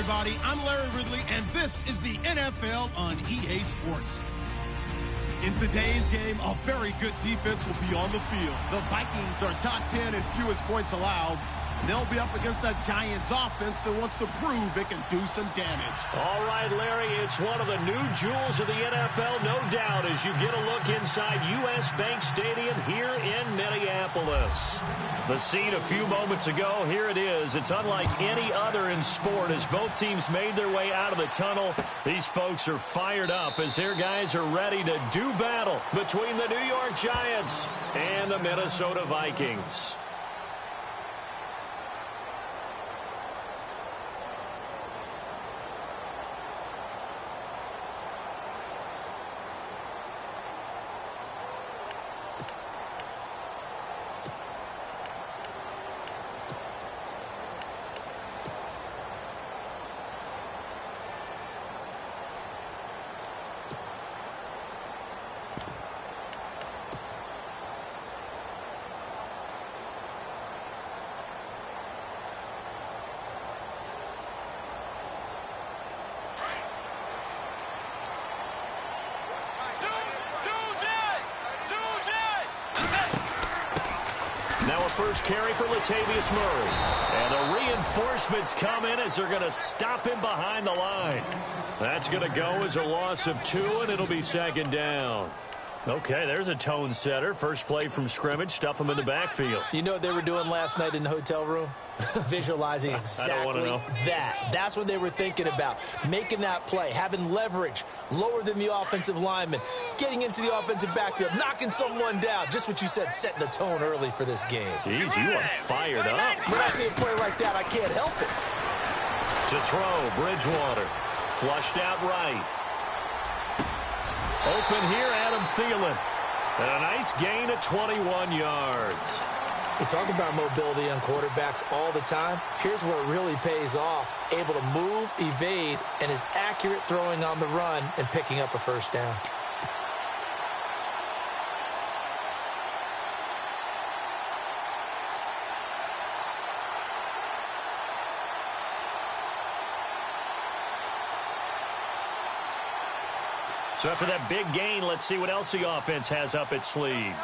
everybody. I'm Larry Ridley, and this is the NFL on EA Sports. In today's game, a very good defense will be on the field. The Vikings are top 10 in fewest points allowed. They'll be up against a Giants offense that wants to prove it can do some damage. All right, Larry, it's one of the new jewels of the NFL, no doubt, as you get a look inside U.S. Bank Stadium here in Minneapolis. The scene a few moments ago, here it is. It's unlike any other in sport as both teams made their way out of the tunnel. These folks are fired up as their guys are ready to do battle between the New York Giants and the Minnesota Vikings. Now a first carry for Latavius Murray. And the reinforcements come in as they're going to stop him behind the line. That's going to go as a loss of 2, and it'll be second down. Okay, there's a tone setter. First play from scrimmage, stuff him in the backfield. You know what they were doing last night in the hotel room? Visualizing exactly that. That's what they were thinking about. Making that play, having leverage, lower than the offensive lineman, getting into the offensive backfield, knocking someone down. Just what you said, setting the tone early for this game. Jeez, you are fired up. When I see a play like that, I can't help it. To throw, Bridgewater. Flushed out right. Open here, Adam Thielen. And a nice gain of 21 yards. We talk about mobility on quarterbacks all the time. Here's where it really pays off. Able to move, evade, and is accurate throwing on the run and picking up a first down. So after that big gain, let's see what else the offense has up its sleeve.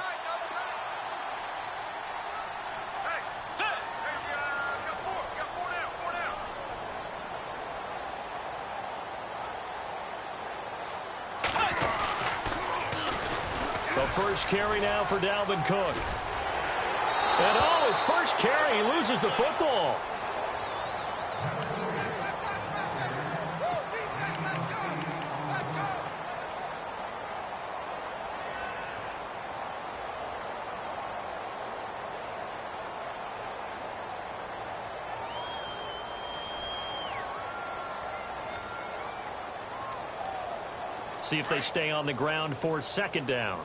The first carry now for Dalvin Cook. And his first carry, he loses the football. See if they stay on the ground for second down.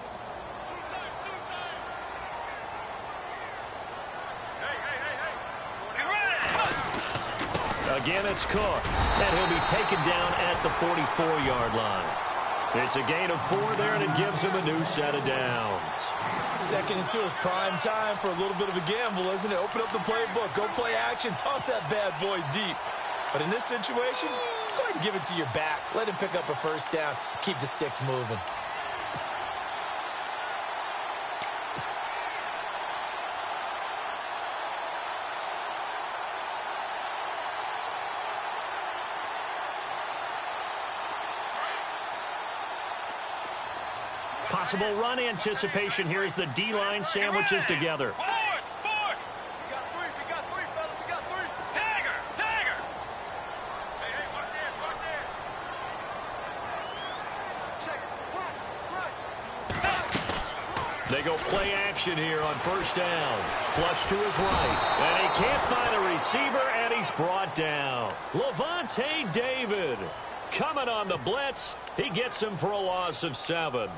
Again, it's Cook. And he'll be taken down at the 44-yard line. It's a gain of 4 there, and it gives him a new set of downs. Second and 2 is prime time for a little bit of a gamble, isn't it? Open up the playbook, go play action, toss that bad boy deep. But in this situation, go ahead and give it to your back. Let him pick up a first down. Keep the sticks moving. Possible run anticipation here as the D-line sandwiches together. They go play action here on first down. Flush to his right. And he can't find a receiver, and he's brought down. Levante David coming on the blitz. He gets him for a loss of 7.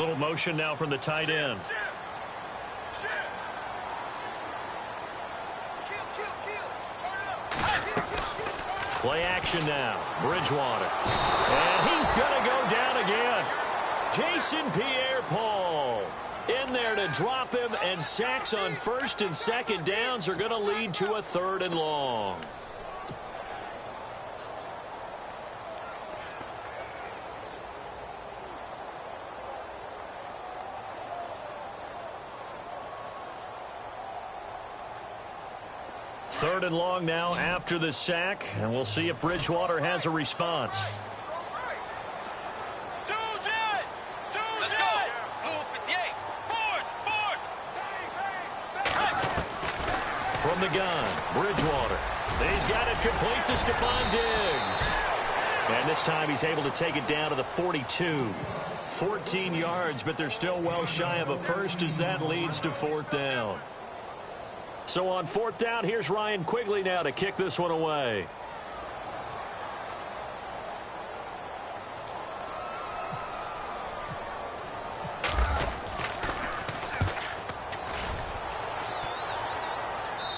Little motion now from the tight end. Play action now. Bridgewater. And he's going to go down again. Jason Pierre-Paul in there to drop him, and sacks on first and second downs are going to lead to a 3rd and long. Third and long now after the sack, and we'll see if Bridgewater has a response. From the gun, Bridgewater. He's got it complete to Stephon Diggs. And this time he's able to take it down to the 42. 14 yards, but they're still well shy of a first as that leads to 4th down. So on 4th down, here's Ryan Quigley now to kick this one away.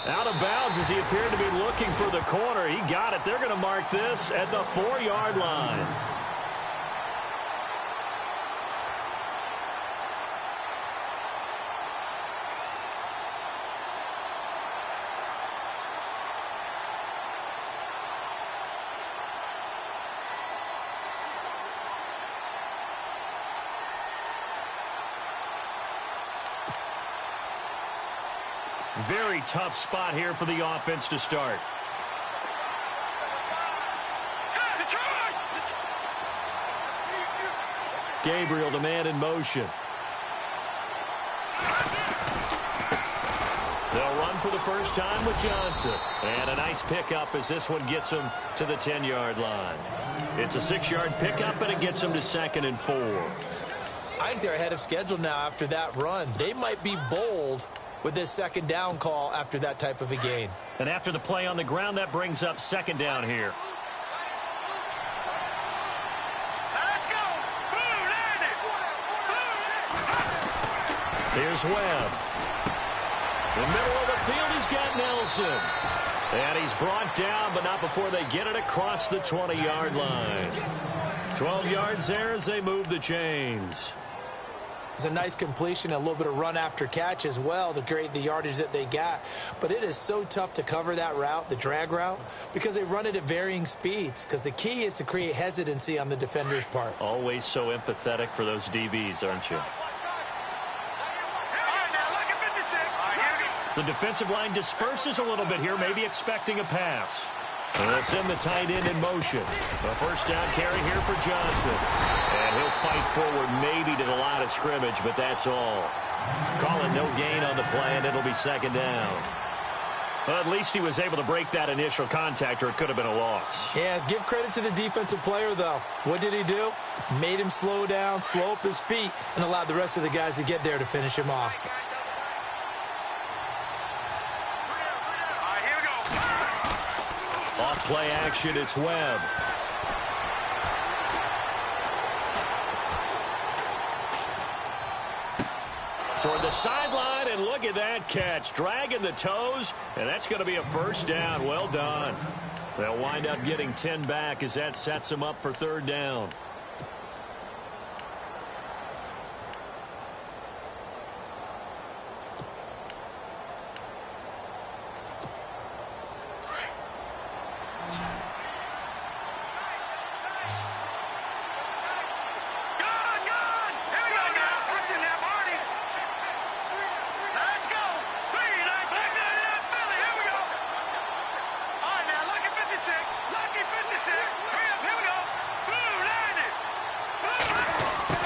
Out of bounds as he appeared to be looking for the corner. He got it. They're going to mark this at the 4-yard line. Very tough spot here for the offense to start. Gabriel, the man in motion. They'll run for the first time with Johnson. And a nice pickup as this one gets him to the 10-yard line. It's a 6-yard pickup, and it gets him to 2nd and 4. I think they're ahead of schedule now after that run. They might be bold with this 2nd down call after that type of a gain. And after the play on the ground, that brings up 2nd down here. Let's go. Blue, land it. Here's Webb. In the middle of the field, he's got Nelson. And he's brought down, but not before they get it across the 20-yard line. 12 yards there as they move the chains. It's a nice completion, a little bit of run after catch as well to create the yardage that they got. But it is so tough to cover that route, the drag route, because they run it at varying speeds. Because the key is to create hesitancy on the defender's part. Always so empathetic for those DBs, aren't you? The defensive line disperses a little bit here, maybe expecting a pass. And they'll send the tight end in motion. A first down carry here for Johnson. And he'll fight forward maybe to the line of scrimmage, but that's all. Call it no gain on the play, and it'll be 2nd down. Well, at least he was able to break that initial contact, or it could have been a loss. Yeah, give credit to the defensive player, though. What did he do? Made him slow down, slow up his feet, and allowed the rest of the guys to get there to finish him off. Off play action, it's Webb. Toward the sideline, and look at that catch. Dragging the toes, and that's going to be a first down. Well done. They'll wind up getting 10 back as that sets them up for 3rd down.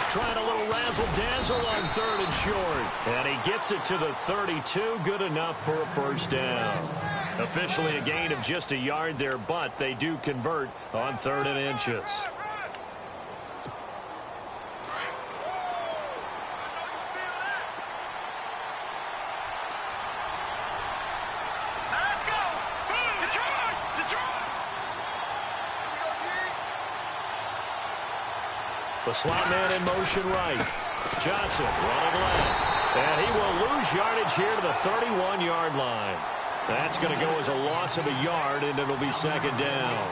Trying a little razzle-dazzle on 3rd and short. And he gets it to the 32. Good enough for a first down. Officially a gain of just a yard there, but they do convert on 3rd and inches. The slot man in motion right. Johnson running left. And he will lose yardage here to the 31-yard line. That's going to go as a loss of a yard, and it'll be second down.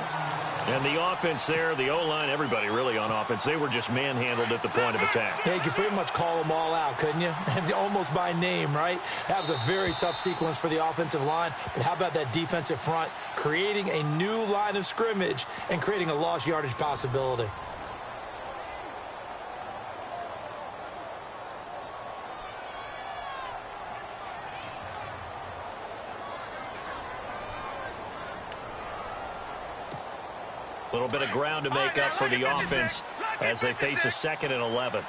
And the offense there, the O-line, everybody really on offense, they were just manhandled at the point of attack. Yeah, you could pretty much call them all out, couldn't you? Almost by name, right? That was a very tough sequence for the offensive line. But how about that defensive front creating a new line of scrimmage and creating a lost yardage possibility? A little bit of ground to make up for the offense as they face a 2nd and 11.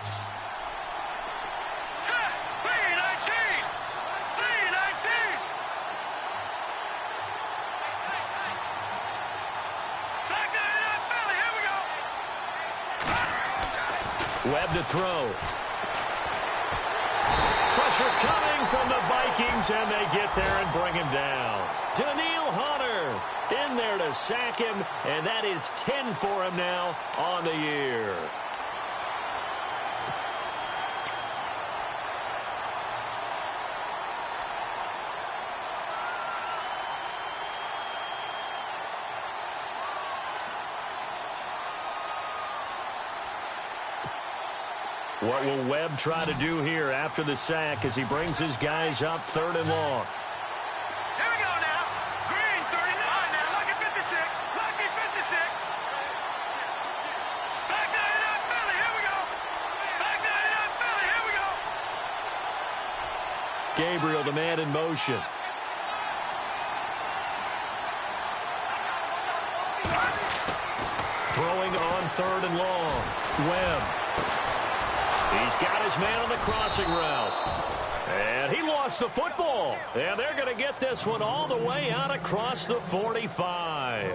Webb to throw. Pressure coming from the Vikings, and they get there and bring him down. Daniil Hunter in there to sack him, and that is 10 for him now on the year. What will Webb try to do here after the sack as he brings his guys up 3rd and long? Here we go now. Green, 39 now. Lucky 56. Lucky 56. Back 99 Philly. Here we go. Back 99 Philly. Here we go. Gabriel, the man in motion. Throwing on 3rd and long. Webb. He's got his man on the crossing route. And he lost the football. And they're going to get this one all the way out across the 45.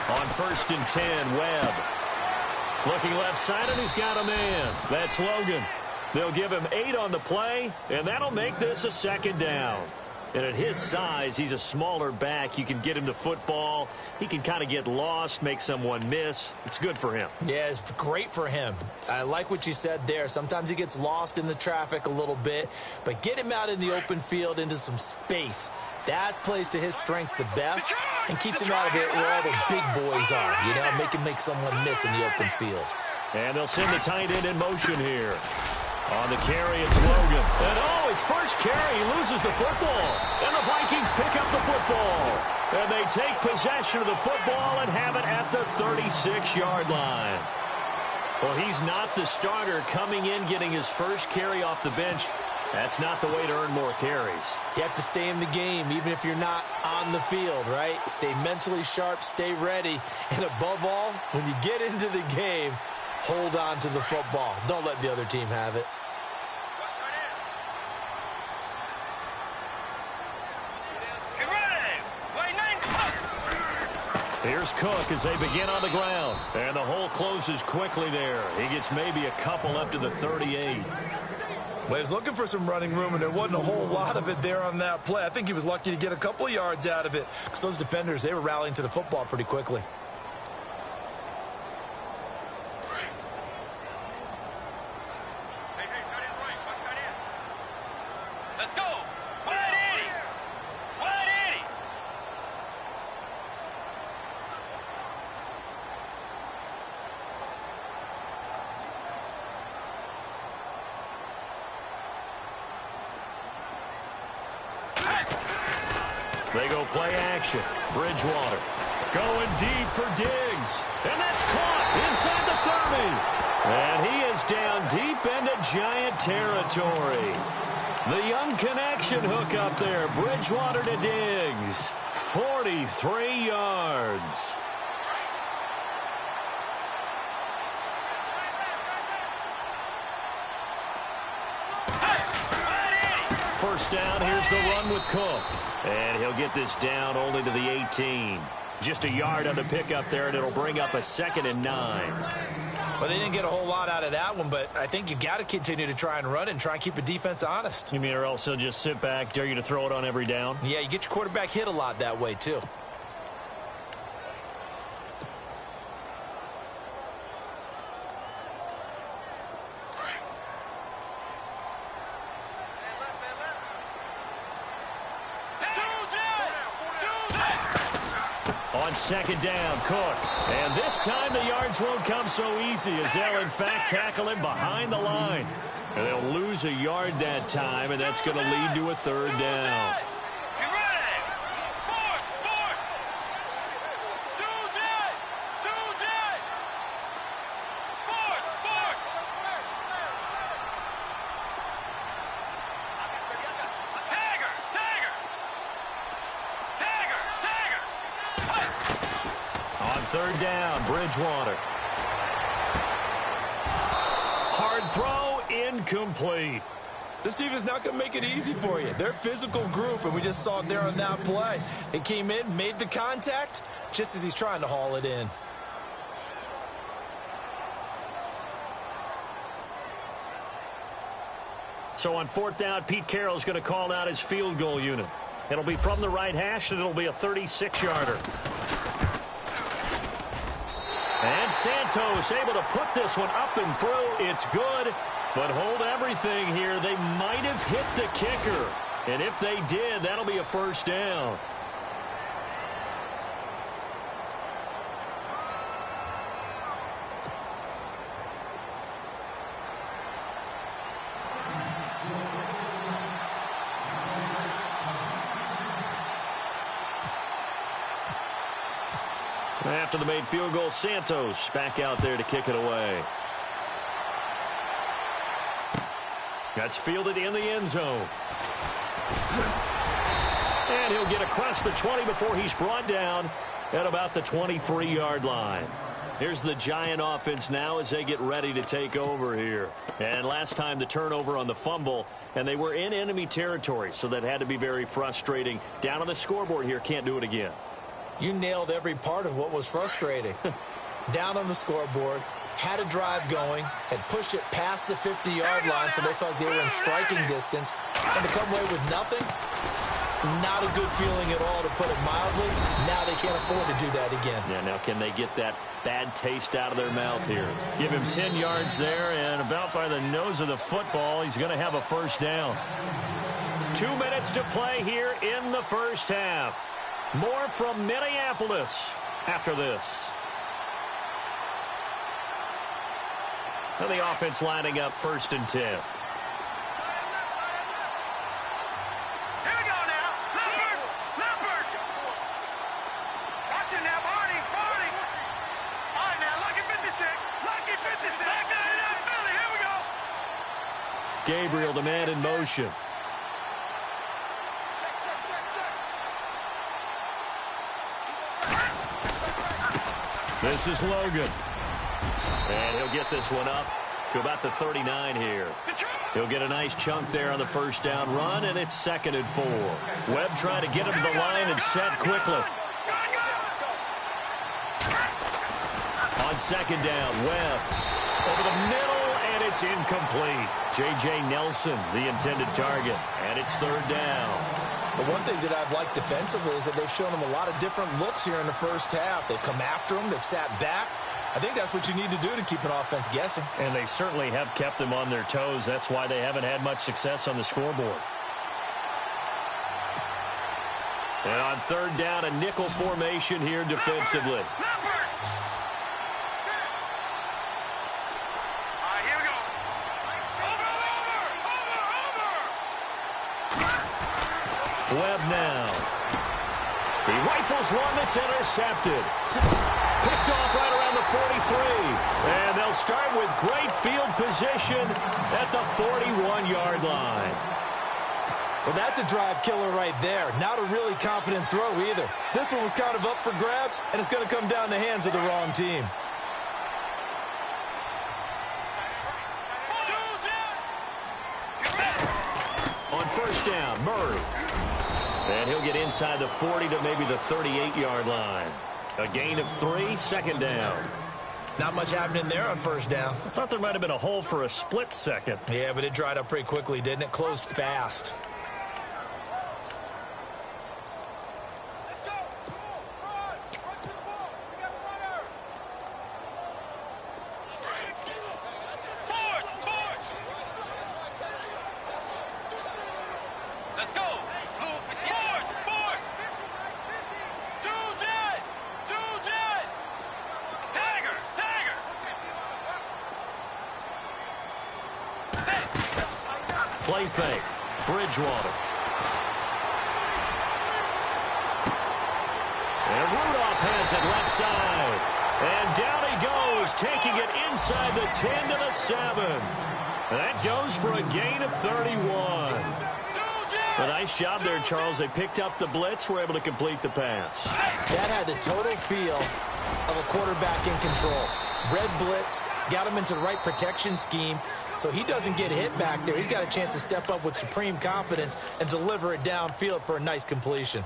On 1st and 10, Webb. Looking left side, and he's got a man. That's Logan. They'll give him 8 on the play, and that'll make this a 2nd down. And at his size, he's a smaller back. You can get him to football. He can kind of get lost, make someone miss. It's good for him. Yeah, it's great for him. I like what you said there. Sometimes he gets lost in the traffic a little bit, but get him out in the open field into some space. That plays to his strengths the best and keeps him out of it where all the big boys are, you know, make someone miss in the open field. And they'll send the tight end in motion here. On the carry, it's Logan. And his first carry, he loses the football. And the Vikings pick up the football. And they take possession of the football and have it at the 36-yard line. Well, he's not the starter coming in, getting his first carry off the bench. That's not the way to earn more carries. You have to stay in the game, even if you're not on the field, right? Stay mentally sharp, stay ready. And above all, when you get into the game, hold on to the football. Don't let the other team have it. Here's Cook as they begin on the ground. And the hole closes quickly there. He gets maybe a couple up to the 38. Well, he was looking for some running room, and there wasn't a whole lot of it there on that play. I think he was lucky to get a couple of yards out of it because those defenders, they were rallying to the football pretty quickly. Let's go. Wide 80. Wide 80. They go play action. Bridgewater going deep for Diggs. And that's caught inside the 30. And he is down deep into Giant territory. The young connection hook up there. Bridgewater to Diggs. 43 yards. first down. Here's the run with Cook. And he'll get this down only to the 18. Just a yard on the pickup there, and it'll bring up a 2nd and 9. Well, they didn't get a whole lot out of that one, but I think you've got to continue to try and run and try and keep the defense honest. You mean or else he'll just sit back, dare you to throw it on every down? Yeah, you get your quarterback hit a lot that way, too. On 2nd down, Cook. And this time the yards won't come so easy as they'll, in fact, tackle him behind the line. And they'll lose a yard that time, and that's going to lead to a 3rd down. On 3rd down, Bridgewater. Hard throw, incomplete. This defense is not going to make it easy for you. They're a physical group, and we just saw it there on that play. It came in, made the contact, just as he's trying to haul it in. So on 4th down, Pete Carroll's going to call out his field goal unit. It'll be from the right hash, and it'll be a 36-yarder. And Santos able to put this one up and through. It's good, but hold everything here. They might have hit the kicker. And if they did, that'll be a 1st down. After the made field goal, Santos back out there to kick it away. That's fielded in the end zone. And he'll get across the 20 before he's brought down at about the 23-yard line. Here's the Giant offense now as they get ready to take over here. And last time the turnover on the fumble, and they were in enemy territory, so that had to be very frustrating. Down on the scoreboard here, can't do it again. You nailed every part of what was frustrating. Down on the scoreboard, had a drive going, had pushed it past the 50-yard line so they felt like they were in striking distance, and to come away with nothing, not a good feeling at all, to put it mildly. Now they can't afford to do that again. Yeah, now can they get that bad taste out of their mouth here? Give him 10 yards there, and about by the nose of the football, he's going to have a 1st down. 2 minutes to play here in the first half. More from Minneapolis after this. And the offense lining up 1st and 10. Here we go now. Leopard. Watch it now, Barney. All right, now, lucky 56. Lucky 56. Here we go. Gabriel, the man in motion. This is Logan. And he'll get this one up to about the 39 here. He'll get a nice chunk there on the 1st down run, and it's 2nd and 4. Webb trying to get him to the line and set quickly. On 2nd down, Webb over the middle, and it's incomplete. J.J. Nelson, the intended target, and it's 3rd down. But one thing that I've liked defensively is that they've shown them a lot of different looks here in the first half. They've come after them. They've sat back. I think that's what you need to do to keep an offense guessing. And they certainly have kept them on their toes. That's why they haven't had much success on the scoreboard. And on 3rd down, a nickel formation here defensively. Webb now. He rifles one that's intercepted. Picked off right around the 43. And they'll start with great field position at the 41-yard line. Well, that's a drive killer right there. Not a really confident throw either. This one was kind of up for grabs, and it's going to come down the hands of the wrong team. first down. Murray. And he'll get inside the 40 to maybe the 38-yard line. A gain of 3, second down. Not much happening there on first down. I thought there might have been a hole for a split second. Yeah, but it dried up pretty quickly, didn't it? Closed fast. Play fake. Bridgewater. And Rudolph has it left side. And down he goes, taking it inside the 10 to the 7. That goes for a gain of 31. A nice job there, Charles. They picked up the blitz, were able to complete the pass. That had the total feel of a quarterback in control. Red blitz, got him into the right protection scheme, so he doesn't get hit back there. He's got a chance to step up with supreme confidence and deliver it downfield for a nice completion.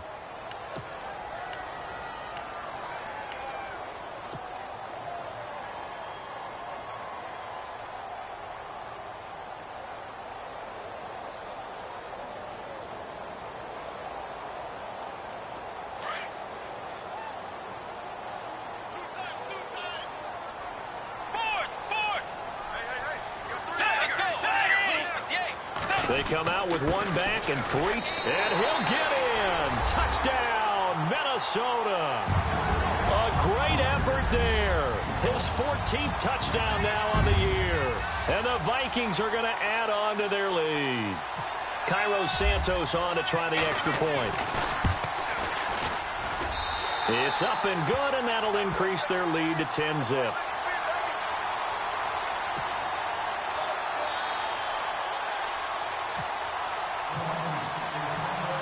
They come out with one back and 3, and he'll get in. Touchdown, Minnesota. A great effort there. His 14th touchdown now on the year. And the Vikings are going to add on to their lead. Cairo Santos on to try the extra point. It's up and good, and that'll increase their lead to 10-zip.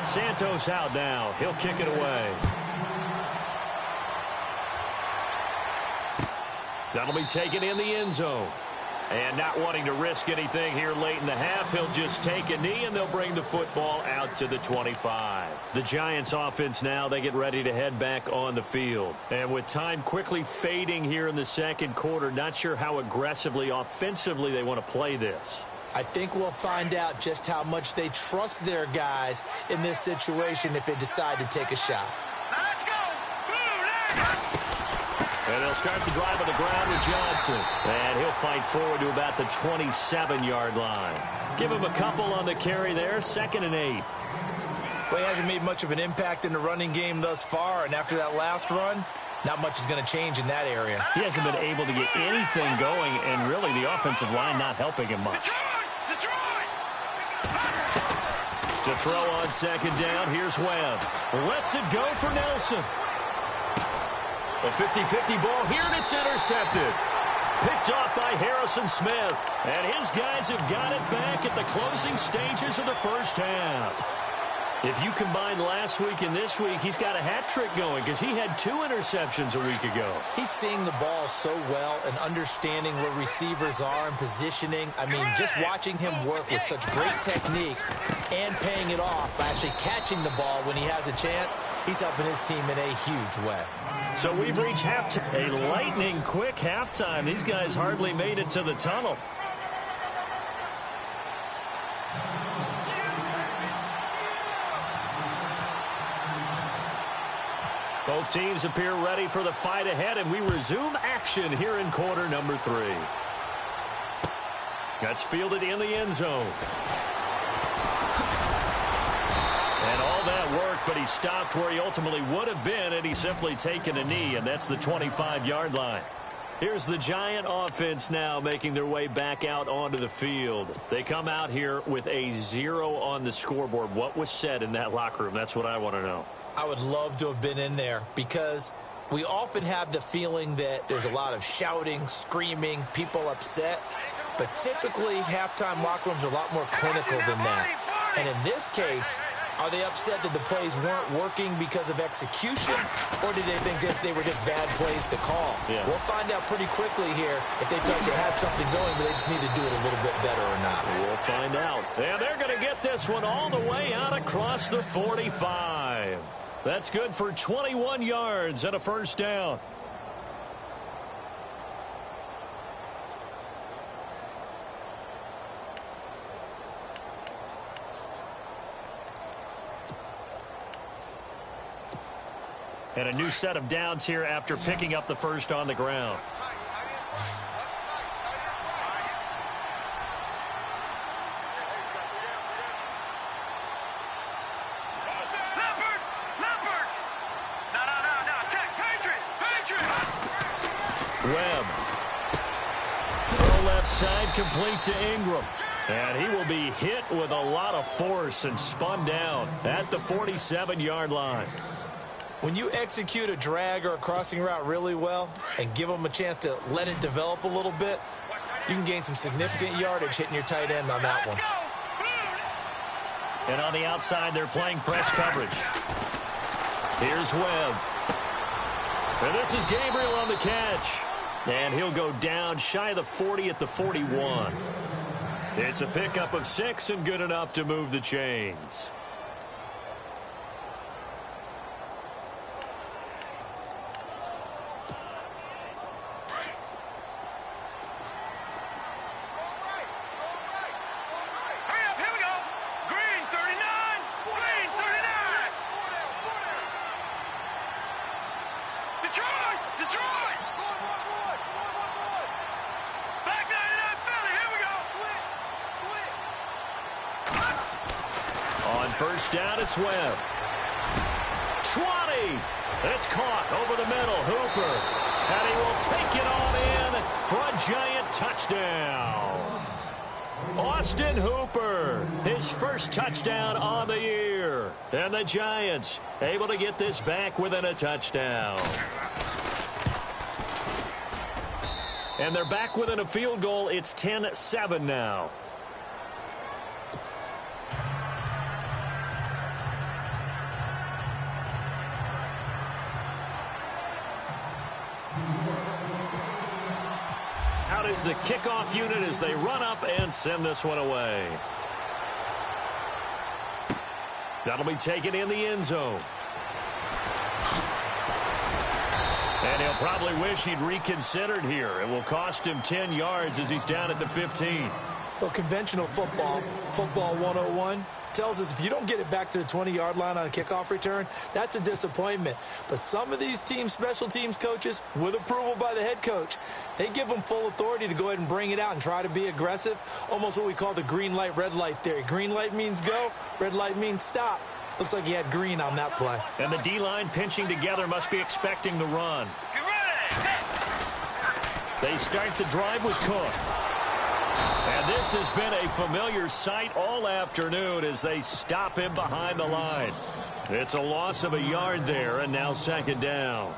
Santos out now. He'll kick it away. That'll be taken in the end zone. And not wanting to risk anything here late in the half, he'll just take a knee, and they'll bring the football out to the 25. The Giants offense now, they get ready to head back on the field. And with time quickly fading here in the second quarter, not sure how aggressively, offensively they want to play this. I think we'll find out just how much they trust their guys in this situation if they decide to take a shot. Let's go! And they'll start the drive on the ground with Johnson. And he'll fight forward to about the 27-yard line. Give him a couple on the carry there, 2nd and 8. Well, he hasn't made much of an impact in the running game thus far, and after that last run, not much is going to change in that area. He hasn't been able to get anything going, and really the offensive line not helping him much. To throw on second down, here's Webb. Lets it go for Nelson. A 50-50 ball here, and it's intercepted. Picked off by Harrison Smith. And his guys have got it back at the closing stages of the first half. If you combine last week and this week, he's got a hat trick going because he had 2 interceptions a week ago. He's seeing the ball so well and understanding where receivers are and positioning. I mean, just watching him work with such great technique and paying it off by actually catching the ball when he has a chance, he's helping his team in a huge way. So we've reached halftime. A lightning quick halftime. These guys hardly made it to the tunnel. Both teams appear ready for the fight ahead, and we resume action here in quarter number 3. That's fielded in the end zone. And all that work, but he stopped where he ultimately would have been, and he's simply taken a knee, and that's the 25-yard line. Here's the Giant offense now making their way back out onto the field. They come out here with a 0 on the scoreboard. What was said in that locker room? That's what I want to know. I would love to have been in there because we often have the feeling that there's a lot of shouting, screaming, people upset. But typically, halftime locker rooms are a lot more clinical than that. And in this case, Are they upset that the plays weren't working because of execution, or did they think they were just bad plays to call? Yeah. We'll find out pretty quickly here if they thought they had something going, but they just need to do it a little bit better or not. We'll find out. And they're going to get this one all the way out across the 45. That's good for 21 yards and a first down. And a new set of downs here after picking up the first on the ground. Webb. Throw left side, complete to Ingram. And he will be hit with a lot of force and spun down at the 47-yard line. When you execute a drag or a crossing route really well and give them a chance to let it develop a little bit, you can gain some significant yardage hitting your tight end on that one. And on the outside, they're playing press coverage. Here's Webb. And this is Gabriel on the catch. And he'll go down shy of the 40 at the 41. It's a pickup of 6 and good enough to move the chains. First down, it's Webb. 20. It's caught over the middle. Hooper. And he will take it on in for a giant touchdown. Austin Hooper, his first touchdown on the year. And the Giants able to get this back within a touchdown. And they're back within a field goal. It's 10-7 now. Is the kickoff unit as they run up and send this one away. That'll be taken in the end zone. And he'll probably wish he'd reconsidered here. It will cost him 10 yards as he's down at the 15. Well, conventional football 101, tells us if you don't get it back to the 20-yard line on a kickoff return, that's a disappointment. But some of these team special teams coaches, with approval by the head coach, they give them full authority to go ahead and bring it out and try to be aggressive, almost what we call the green light, red light theory. Green light means go, red light means stop. Looks like he had green on that play. And the D-line pinching together must be expecting the run. They start the drive with Cook. And this has been a familiar sight all afternoon as they stop him behind the line. It's a loss of a yard there, and now second down.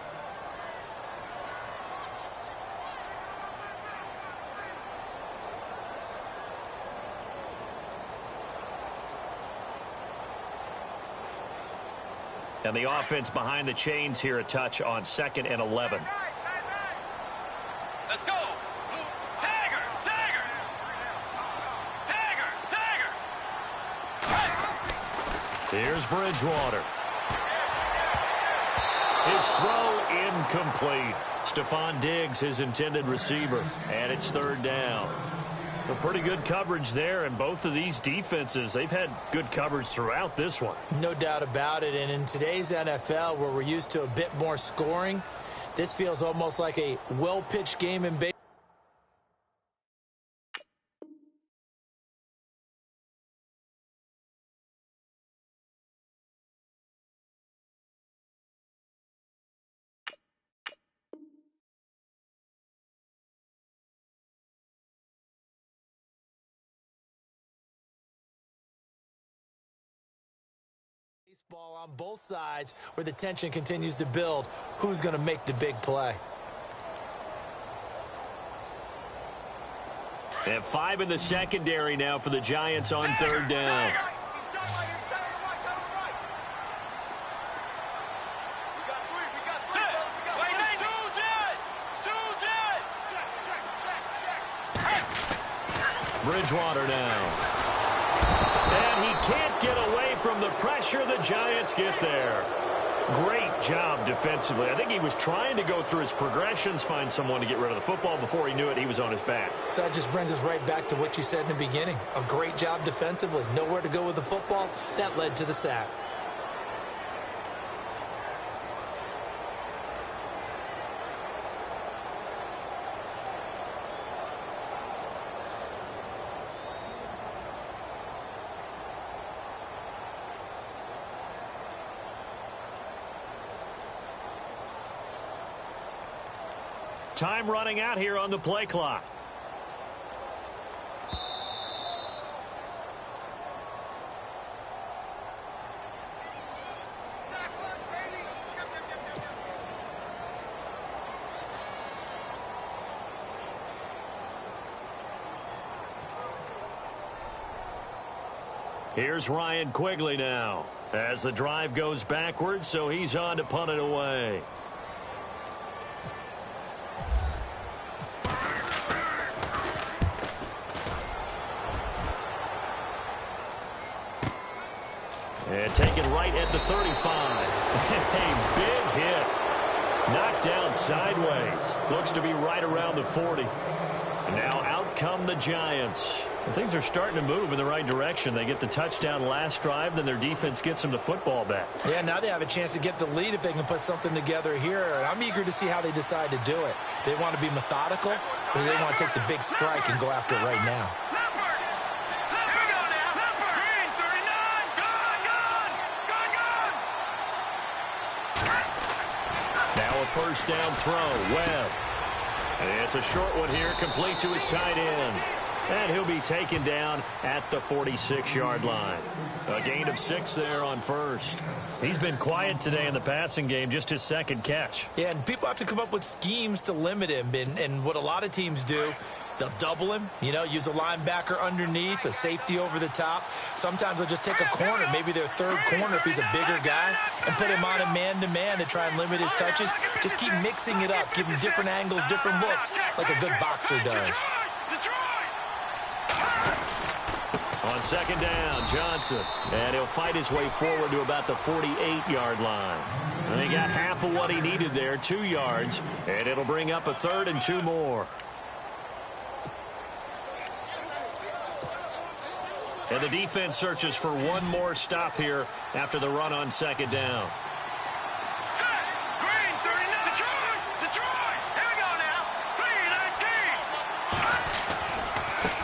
And the offense behind the chains here a touch on 2nd and 11. Let's go. Tiger, Tiger. Tiger, Tiger. Here's Bridgewater. His throw incomplete. Stephon Diggs, his intended receiver. And it's third down. A pretty good coverage there, and both of these defenses, they've had good coverage throughout this one. No doubt about it, and in today's NFL, where we're used to a bit more scoring, this feels almost like a well-pitched game in baseball. Baseball on both sides where the tension continues to build. Who's going to make the big play? They have 5 in the secondary now for the Giants on third down. Bridgewater now. And he can't get away from the pressure. The Giants get there. Great job defensively. I think he was trying to go through his progressions, find someone to get rid of the football. Before he knew it, he was on his back. So that just brings us right back to what you said in the beginning. A great job defensively. Nowhere to go with the football. That led to the sack. Time running out here on the play clock. Here's Ryan Quigley now as the drive goes backwards, so he's on to punt it away. And taken right at the 35. A big hit. Knocked down sideways. Looks to be right around the 40. And now out come the Giants. And things are starting to move in the right direction. They get the touchdown last drive, then their defense gets them the football back. Yeah, now they have a chance to get the lead if they can put something together here. And I'm eager to see how they decide to do it. They want to be methodical, or they want to take the big strike and go after it right now. First down throw, Webb. And it's a short one here, complete to his tight end. And he'll be taken down at the 46-yard line. A gain of 6 there on first. He's been quiet today in the passing game, just his second catch. Yeah, and people have to come up with schemes to limit him. And what a lot of teams do, they'll double him, use a linebacker underneath, a safety over the top. Sometimes they'll just take a corner, maybe their third corner if he's a bigger guy, and put him on a man-to-man to try and limit his touches. Just keep mixing it up, give him different angles, different looks, like a good boxer does. On second down, Johnson. And he'll fight his way forward to about the 48-yard line. And he got half of what he needed there, 2 yards. And it'll bring up a 3rd and 2 more. And the defense searches for one more stop here after the run on second down.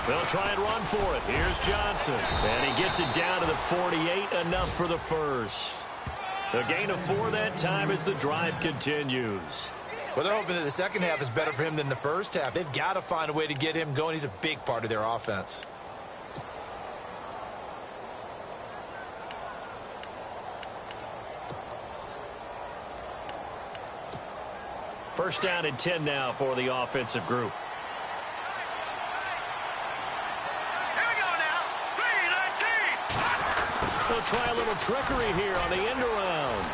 They'll try and run for it. Here's Johnson. And he gets it down to the 48, enough for the first. A gain of 4 that time as the drive continues. Well, they're hoping that the second half is better for him than the first half. They've got to find a way to get him going. He's a big part of their offense. First down and 10 now for the offensive group. They'll try a little trickery here on the end around.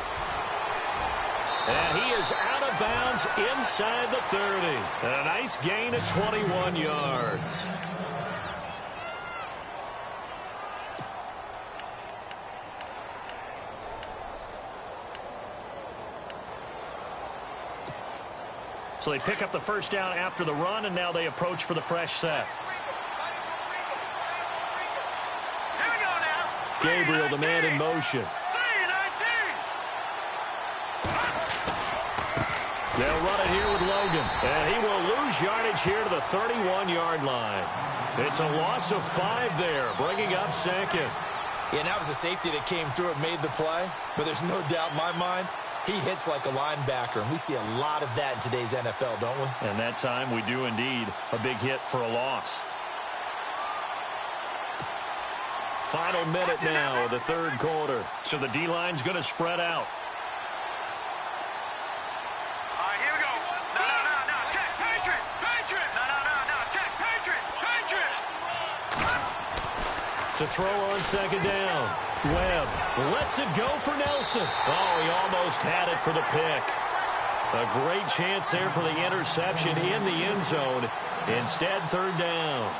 And he is out of bounds inside the 30. And a nice gain of 21 yards. So they pick up the first down after the run, and now they approach for the fresh set. Gabriel, the man in motion. They'll run it here with Logan. And he will lose yardage here to the 31-yard line. It's a loss of 5 there, bringing up second. Yeah, that was a safety that came through and made the play. But there's no doubt in my mind, he hits like a linebacker. And we see a lot of that in today's NFL, don't we? And that time we do indeed. A big hit for a loss. Final minute now of the third quarter. So the D-line's going to spread out. All right, here we go. No. Check. Patriot. No. Check. Patriot. To throw on second down. Webb lets it go for Nelson. Oh, he almost had it for the pick. A great chance there for the interception in the end zone. Instead, third down.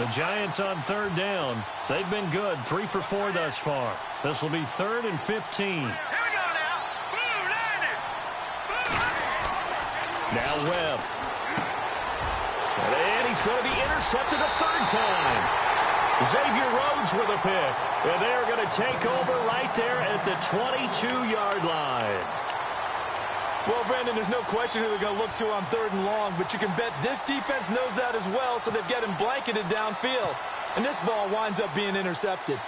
The Giants on third down. They've been good, 3 for 4 thus far. This will be 3rd and 15. Here we go now. Boom, landed. Boom. Now Webb. And he's going to be intercepted a 3rd time. Xavier Rhodes with a pick. And they're going to take over right there at the 22-yard line. Well, Brandon, there's no question who they're going to look to on 3rd and long, but you can bet this defense knows that as well, so they've got him blanketed downfield. And this ball winds up being intercepted.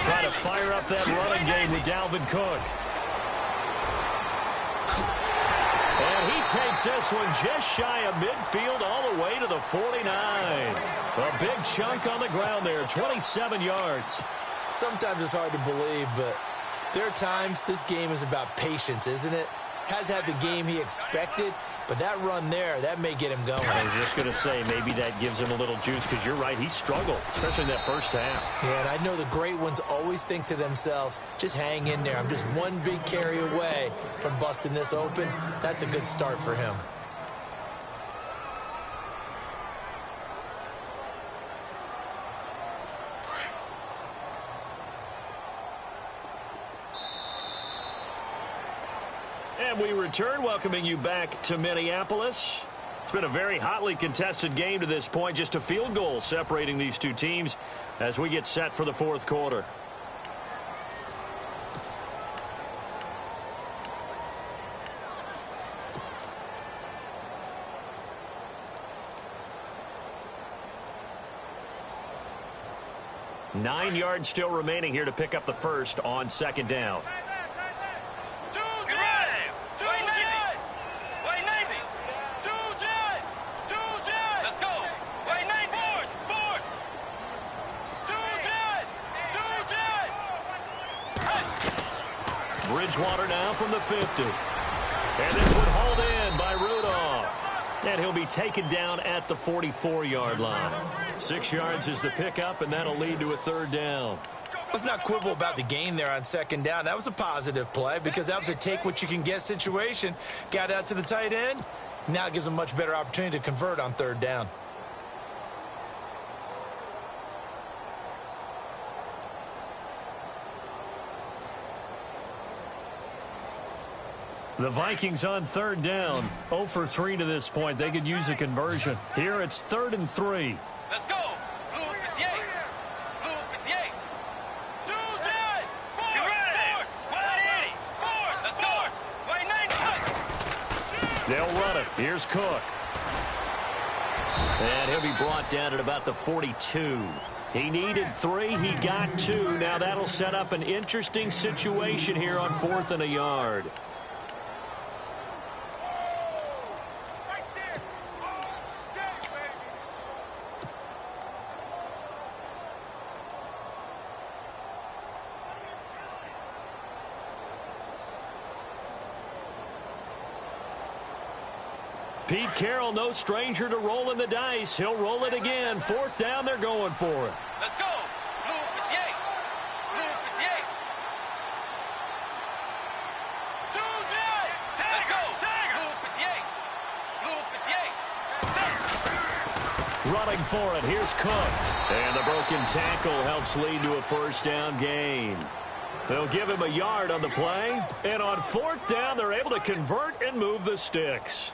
Try to fire up that running game with Dalvin Cook. And he takes this one just shy of midfield all the way to the 49. A big chunk on the ground there, 27 yards. Sometimes it's hard to believe, but there are times this game is about patience, isn't it? Has had the game he expected, but that run there, that may get him going. I was just going to say, maybe that gives him a little juice, because you're right, he struggled, especially in that first half. Yeah, and I know the great ones always think to themselves, just hang in there. I'm just one big carry away from busting this open. That's a good start for him. And we return, welcoming you back to Minneapolis. It's been a very hotly contested game to this point. Just a field goal separating these two teams as we get set for the 4th quarter. Nine yards still remaining here to pick up the first on 2nd down. Bridgewater now from the 50. And this one hauled in by Rudolph. And he'll be taken down at the 44-yard line. 6 yards is the pickup, and that'll lead to a 3rd down. Let's not quibble about the gain there on 2nd down. That was a positive play because that was a take-what-you-can-get situation. Got out to the tight end. Now it gives them a much better opportunity to convert on 3rd down. The Vikings on 3rd down. 0 for 3 to this point. They could use a conversion. Here it's 3rd and 3. Let's go. Blue 58. Blue 58. 2 10. Get ready. 180. Let's go. 90. They'll run it. Here's Cook. And he'll be brought down at about the 42. He needed 3. He got 2. Now that'll set up an interesting situation here on 4th and a yard. Pete Carroll, no stranger to rolling the dice. He'll roll it again. 4th down, they're going for it. Let's go. Blue 58. Blue 58. 2 10. Let's go. Blue 58. Blue 58. Running for it. Here's Cook. And the broken tackle helps lead to a 1st down gain. They'll give him a yard on the play. And on 4th down, they're able to convert and move the sticks.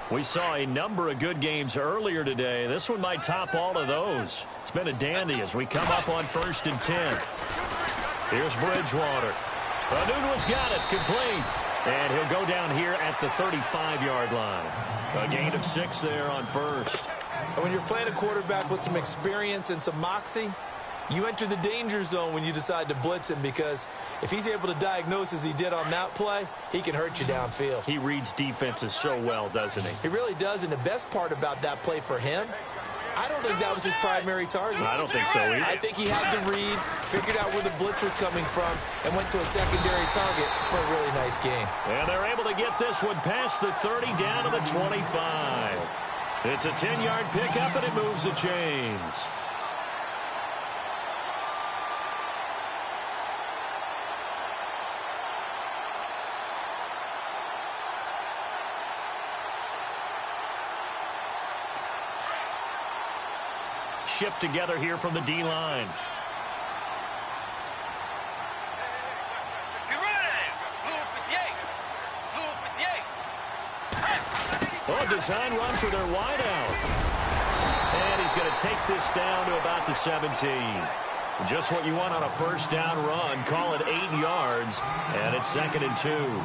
We saw a number of good games earlier today. This one might top all of those. It's been a dandy as we come up on 1st and 10. Here's Bridgewater. Anunwa's got it, complete. And he'll go down here at the 35-yard line. A gain of 6 there on 1st. And when you're playing a quarterback with some experience and some moxie, you enter the danger zone when you decide to blitz him, because if he's able to diagnose as he did on that play, he can hurt you downfield. He reads defenses so well, doesn't he? He really does, and the best part about that play for him I don't think that was his primary target. I don't think so either. I think he had the read, figured out where the blitz was coming from, and went to a secondary target for a really nice game. And they're able to get this one past the 30 down to the 25. It's a 10-yard pickup, and it moves the chains. Shift together here from the D-line. Oh, design run for their wideout. And he's going to take this down to about the 17. Just what you want on a first down run. Call it 8 yards, and it's 2nd and 2.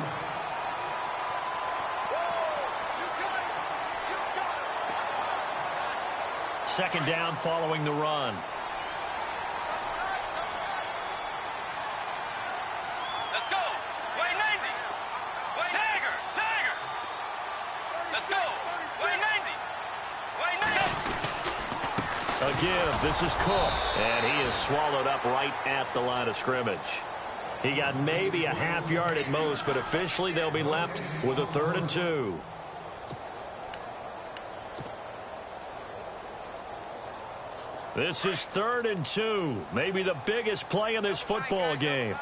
Second down following the run. Let's go. Way 90. Way Tiger. Tiger. Let's go. Way 90. Way 90. Again, this is Cook, and he is swallowed up right at the line of scrimmage. He got maybe a half yard at most, but officially they'll be left with a 3rd and 2. This is 3rd and 2, maybe the biggest play in this football game.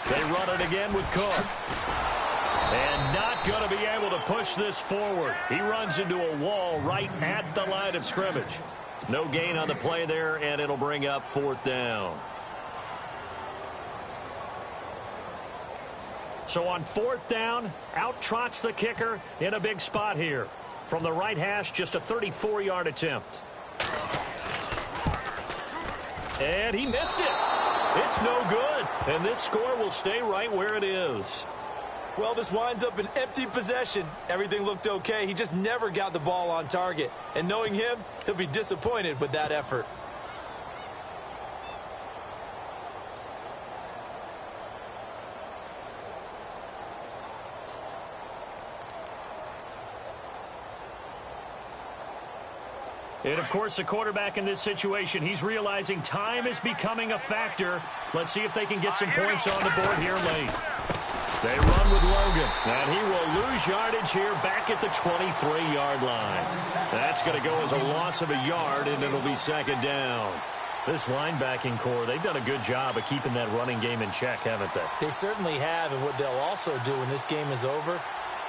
They run it again with Cook. And not going to be able to push this forward. He runs into a wall right at the line of scrimmage. No gain on the play there, and it'll bring up 4th down. So on 4th down, out trots the kicker in a big spot here. From the right hash, just a 34-yard attempt. And he missed it. It's no good. And this score will stay right where it is. Well, this winds up an empty possession. Everything looked okay. He just never got the ball on target. And knowing him, he'll be disappointed with that effort. And, of course, the quarterback in this situation, he's realizing time is becoming a factor. Let's see if they can get some points on the board here late. They run with Logan, and he will lose yardage here back at the 23-yard line. That's going to go as a loss of a yard, and it'll be 2nd down. This linebacking core, they've done a good job of keeping that running game in check, haven't they? They certainly have, and what they'll also do when this game is over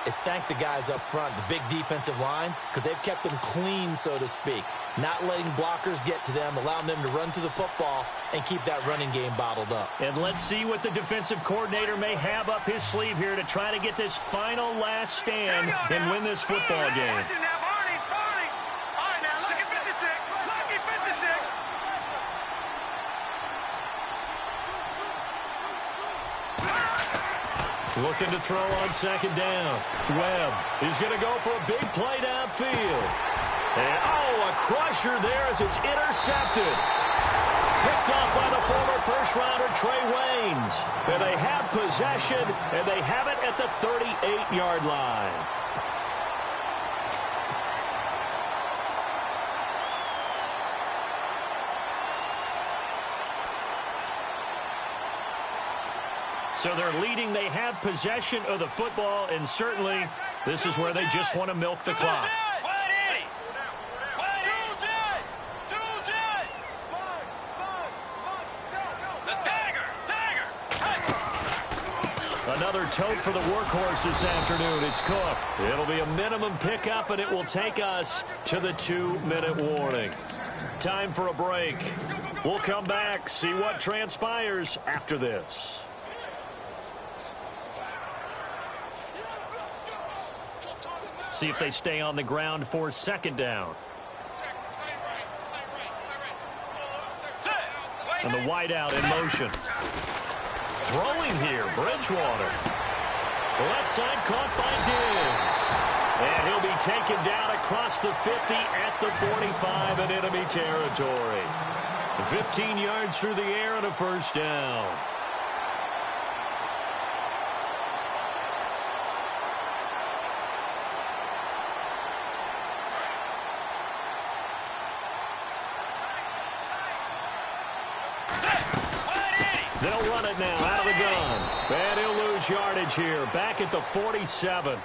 is thank the guys up front, the big defensive line, because they've kept them clean, so to speak. Not letting blockers get to them, allowing them to run to the football and keep that running game bottled up. And let's see what the defensive coordinator may have up his sleeve here to try to get this final last stand and win this football game. Looking to throw on 2nd down. Webb is going to go for a big play downfield. And, oh, a crusher there as it's intercepted. Picked off by the former first-rounder Trey Waynes. And they have possession, and they have it at the 38-yard line. So they're leading. They have possession of the football, and certainly this is where they just want to milk the clock. Another tote for the workhorse this afternoon. It's Cook. It'll be a minimum pickup, and it will take us to the 2-minute warning. Time for a break. We'll come back, see what transpires after this. See if they stay on the ground for 2nd down. And the wideout in motion. Throwing here, Bridgewater. Left side caught by Diggs. And he'll be taken down across the 50 at the 45 in enemy territory. 15 yards through the air and a 1st down. They'll run it now out of the gun. And he'll lose yardage here. Back at the 47.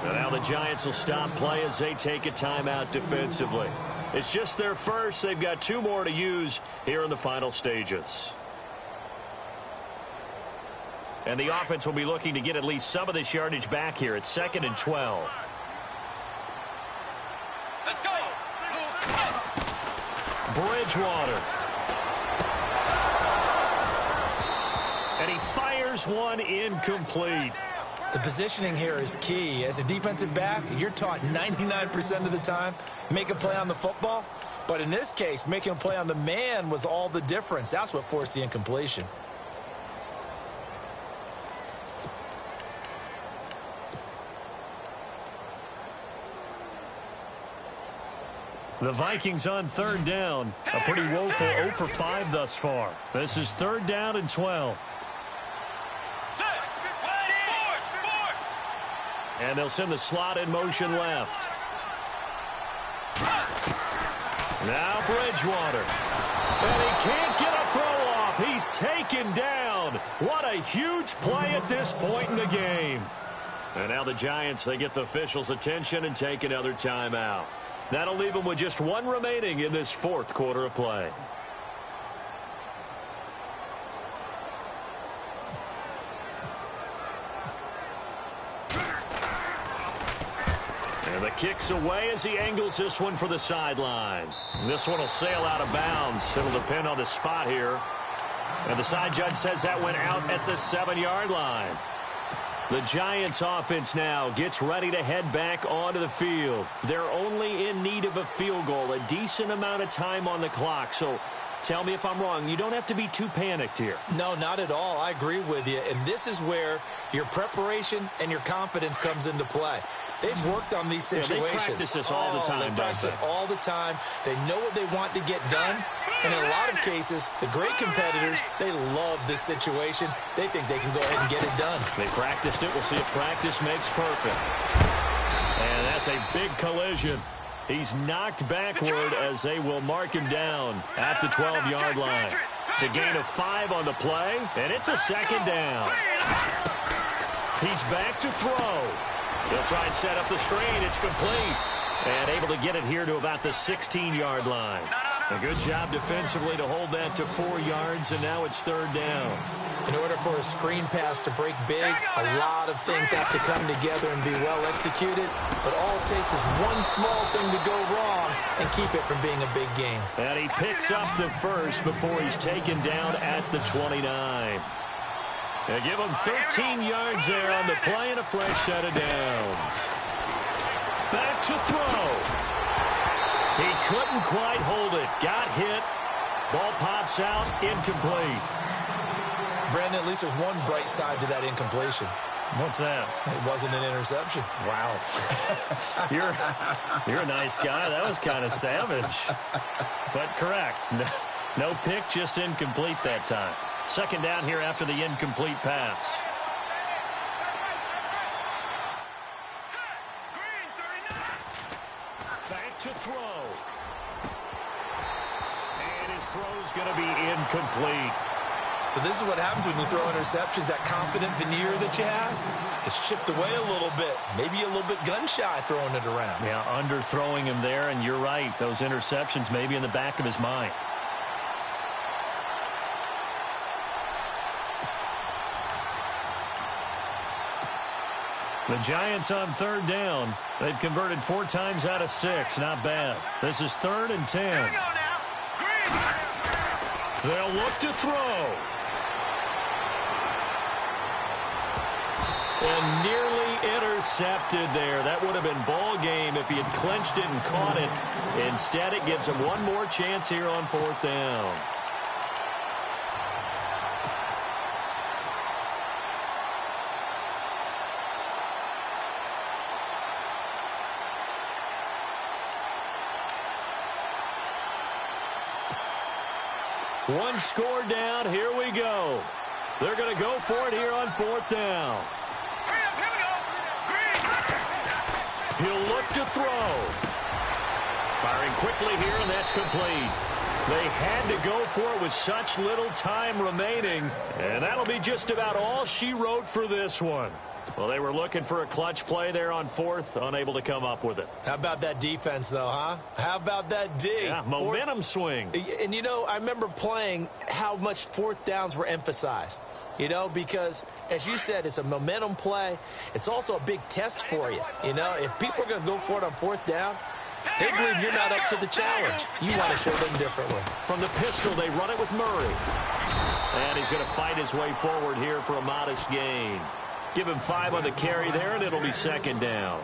And now the Giants will stop play as they take a timeout defensively. It's just their first. They've got 2 more to use here in the final stages. And the offense will be looking to get at least some of this yardage back here. It's 2nd and 12. Let's go. Bridgewater. And he fires one incomplete. The positioning here is key. As a defensive back, you're taught 99% of the time, make a play on the football. But in this case, making a play on the man was all the difference. That's what forced the incompletion. The Vikings on 3rd down. A pretty woeful 0 for 5 thus far. This is 3rd down and 12. And they'll send the slot in motion left. Now Bridgewater. And he can't get a throw off. He's taken down. What a huge play at this point in the game. And now the Giants, they get the officials' attention and take another timeout. That'll leave them with just 1 remaining in this 4th quarter of play. And the kick's away as he angles this one for the sideline. This one will sail out of bounds. It'll depend on the spot here. And the side judge says that went out at the 7-yard line. The Giants offense now gets ready to head back onto the field. They're only in need of a field goal, a decent amount of time on the clock. So tell me if I'm wrong. You don't have to be too panicked here. No, not at all. I agree with you. And this is where your preparation and your confidence comes into play. They've worked on these situations. Yeah, they practice this all the time, they practice it all the time. They know what they want to get done. And in a lot of cases, the great competitors, they love this situation. They think they can go ahead and get it done. They practiced it. We'll see if practice makes perfect. And that's a big collision. He's knocked backward as they will mark him down at the 12-yard line. It's a gain of 5 on the play, and it's a 2nd down. He's back to throw. He'll try and set up the screen. It's complete. And able to get it here to about the 16-yard line. A good job defensively to hold that to 4 yards, and now it's 3rd down. In order for a screen pass to break big, a lot of things have to come together and be well executed. But all it takes is one small thing to go wrong and keep it from being a big game. And he picks up the first before he's taken down at the 29. They give him 13 yards there on the play and a fresh set of downs. Back to throw. He couldn't quite hold it. Got hit. Ball pops out. Incomplete. Brandon, at least there's one bright side to that incompletion. What's that? It wasn't an interception. Wow. You're a nice guy. That was kind of savage. But correct. No pick, just incomplete that time. 2nd down here after the incomplete pass. Back to throw. And his throw's going to be incomplete. So this is what happens when you throw interceptions. That confident veneer that you have, it's chipped away a little bit. Maybe a little bit gun-shy throwing it around. Yeah, underthrowing him there, and you're right. Those interceptions may be in the back of his mind. The Giants on 3rd down. They've converted 4 times out of 6. Not bad. This is 3rd and 10. They'll look to throw. And nearly intercepted there. That would have been ball game if he had clinched it and caught it. Instead, it gives him one more chance here on 4th down. One score down. Here we go. They're going to go for it here on 4th down. He'll look to throw. Firing quickly here, and that's complete. They had to go for it with such little time remaining, and that'll be just about all she wrote for this one. Well, they were looking for a clutch play there on fourth, unable to come up with it. How about that defense, though, huh? How about that D? Yeah, momentum swing. And, you know, I remember playing how much fourth downs were emphasized. You know, because, as you said, it's a momentum play. It's also a big test for you. You know, if people are going to go for it on fourth down, they believe you're not up to the challenge. You want to show them differently. From the pistol, they run it with Murray. And he's going to fight his way forward here for a modest gain. Give him 5 on the carry there, and it'll be second down.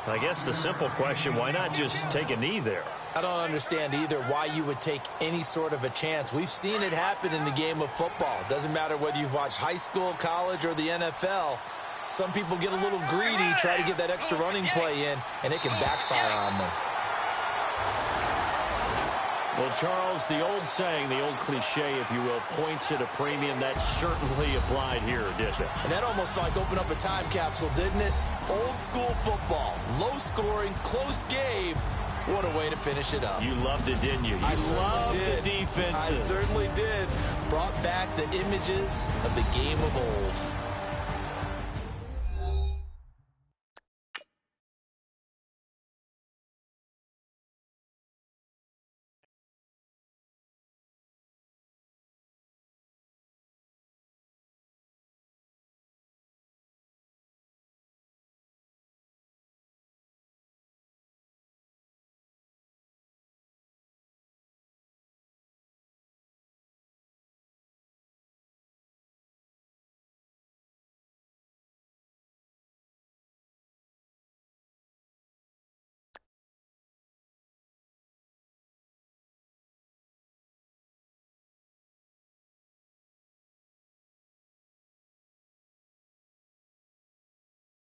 I guess the simple question, why not just take a knee there? I don't understand either why you would take any sort of a chance. We've seen it happen in the game of football. It doesn't matter whether you've watched high school, college, or the NFL. Some people get a little greedy, try to get that extra running play in, and it can backfire on them. Well, Charles, the old saying, the old cliche, if you will, points at a premium. That certainly applied here, didn't it? And that almost felt like opened up a time capsule, didn't it? Old school football, low scoring, close game. What a way to finish it up. You loved it, didn't you? You loved the defenses. I certainly did. Brought back the images of the game of old.